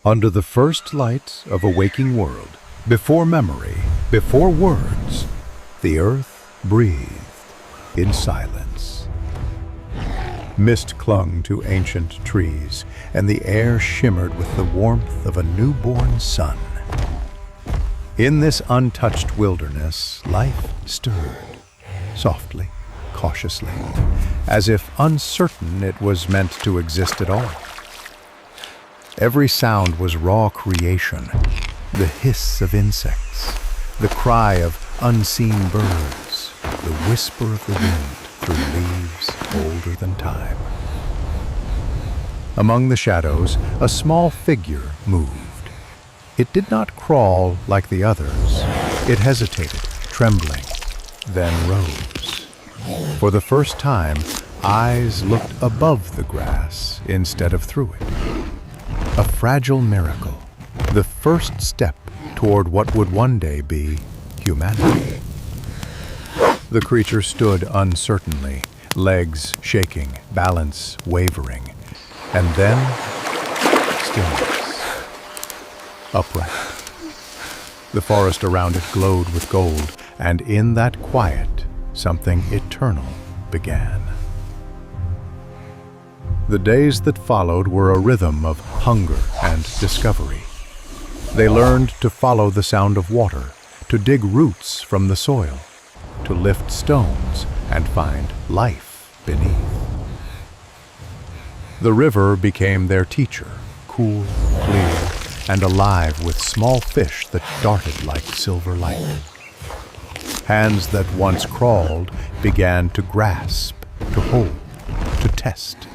Under the first light of a waking world, before memory, before words, the earth breathed in silence. Mist clung to ancient trees, and the air shimmered with the warmth of a newborn sun. In this untouched wilderness, life stirred, softly, cautiously, as if uncertain it was meant to exist at all. Every sound was raw creation, the hiss of insects, the cry of unseen birds, the whisper of the wind through leaves older than time. Among the shadows, a small figure moved. It did not crawl like the others. It hesitated, trembling, then rose. For the first time, eyes looked above the grass instead of through it. A fragile miracle, the first step toward what would one day be humanity. The creature stood uncertainly, legs shaking, balance wavering, and then stillness. Upright. The forest around it glowed with gold, and in that quiet, something eternal began. The days that followed were a rhythm of hunger and discovery. They learned to follow the sound of water, to dig roots from the soil, to lift stones and find life beneath. The river became their teacher, cool, clear, and alive with small fish that darted like silver light. Hands that once crawled began to grasp, to hold, to test.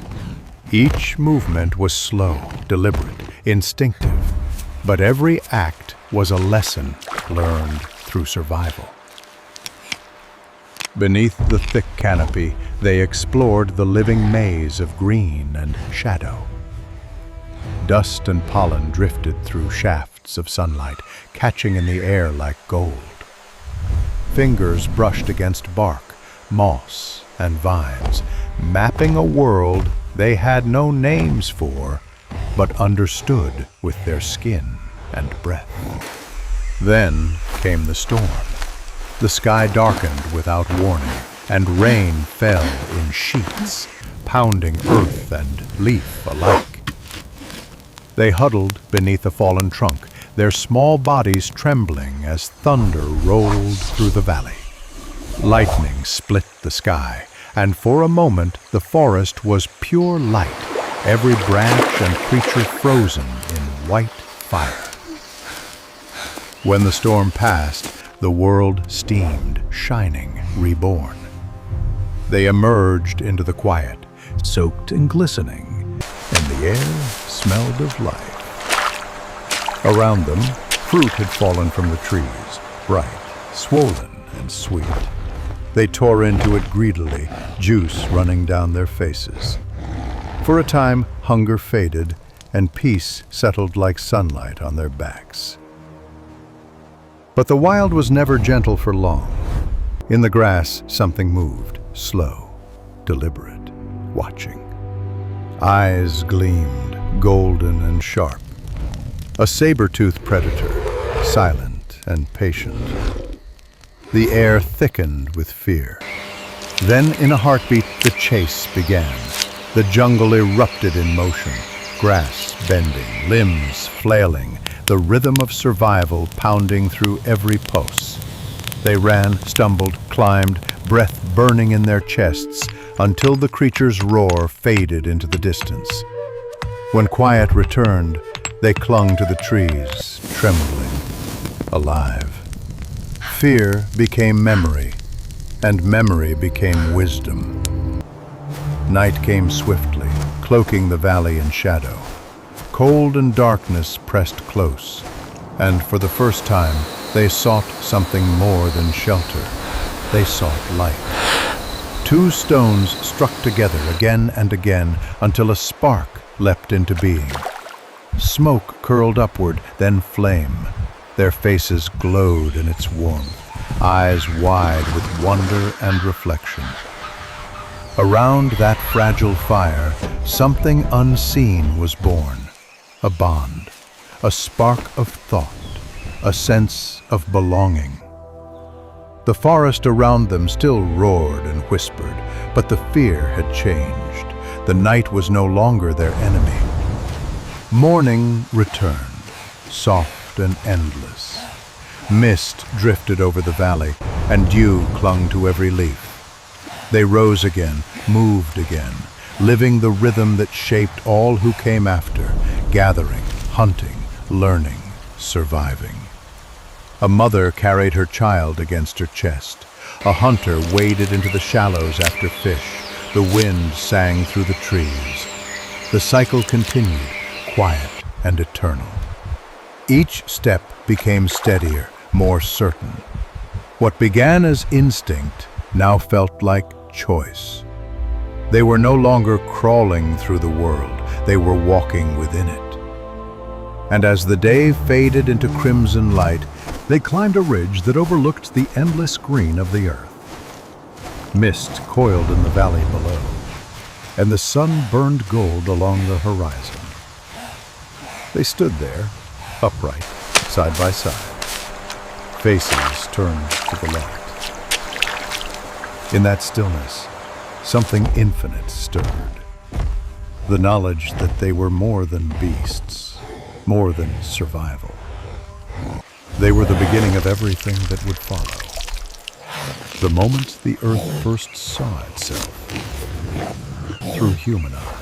Each movement was slow, deliberate, instinctive, but every act was a lesson learned through survival. Beneath the thick canopy, they explored the living maze of green and shadow. Dust and pollen drifted through shafts of sunlight, catching in the air like gold. Fingers brushed against bark, moss, and vines, mapping a world they had no names for, but understood with their skin and breath. Then came the storm. The sky darkened without warning, and rain fell in sheets, pounding earth and leaf alike. They huddled beneath a fallen trunk, their small bodies trembling as thunder rolled through the valley. Lightning split the sky, and for a moment the forest was pure light, every branch and creature frozen in white fire. When the storm passed, the world steamed, shining, reborn. They emerged into the quiet, soaked and glistening, and the air smelled of life. Around them, fruit had fallen from the trees, bright, swollen, and sweet. They tore into it greedily, juice running down their faces. For a time, hunger faded, and peace settled like sunlight on their backs. But the wild was never gentle for long. In the grass, something moved, slow, deliberate, watching. Eyes gleamed, golden and sharp. A saber-toothed predator, silent and patient. The air thickened with fear. Then, in a heartbeat, the chase began. The jungle erupted in motion, grass bending, limbs flailing, the rhythm of survival pounding through every pulse. They ran, stumbled, climbed, breath burning in their chests, until the creature's roar faded into the distance. When quiet returned, they clung to the trees, trembling, alive. Fear became memory, and memory became wisdom. Night came swiftly, cloaking the valley in shadow. Cold and darkness pressed close, and for the first time, they sought something more than shelter. They sought light. Two stones struck together again and again until a spark leapt into being. Smoke curled upward, then flame. Their faces glowed in its warmth, eyes wide with wonder and reflection. Around that fragile fire, something unseen was born, a bond, a spark of thought, a sense of belonging. The forest around them still roared and whispered, but the fear had changed. The night was no longer their enemy. Morning returned, soft and endless. Mist drifted over the valley, and dew clung to every leaf. They rose again, moved again, living the rhythm that shaped all who came after, gathering, hunting, learning, surviving. A mother carried her child against her chest. A hunter waded into the shallows after fish. The wind sang through the trees. The cycle continued, quiet and eternal. Each step became steadier, more certain. What began as instinct now felt like choice. They were no longer crawling through the world, they were walking within it. And as the day faded into crimson light, they climbed a ridge that overlooked the endless green of the earth. Mist coiled in the valley below, and the sun burned gold along the horizon. They stood there, upright, side by side, faces turned to the light. In that stillness, something infinite stirred. The knowledge that they were more than beasts, more than survival. They were the beginning of everything that would follow. The moment the earth first saw itself through human eyes.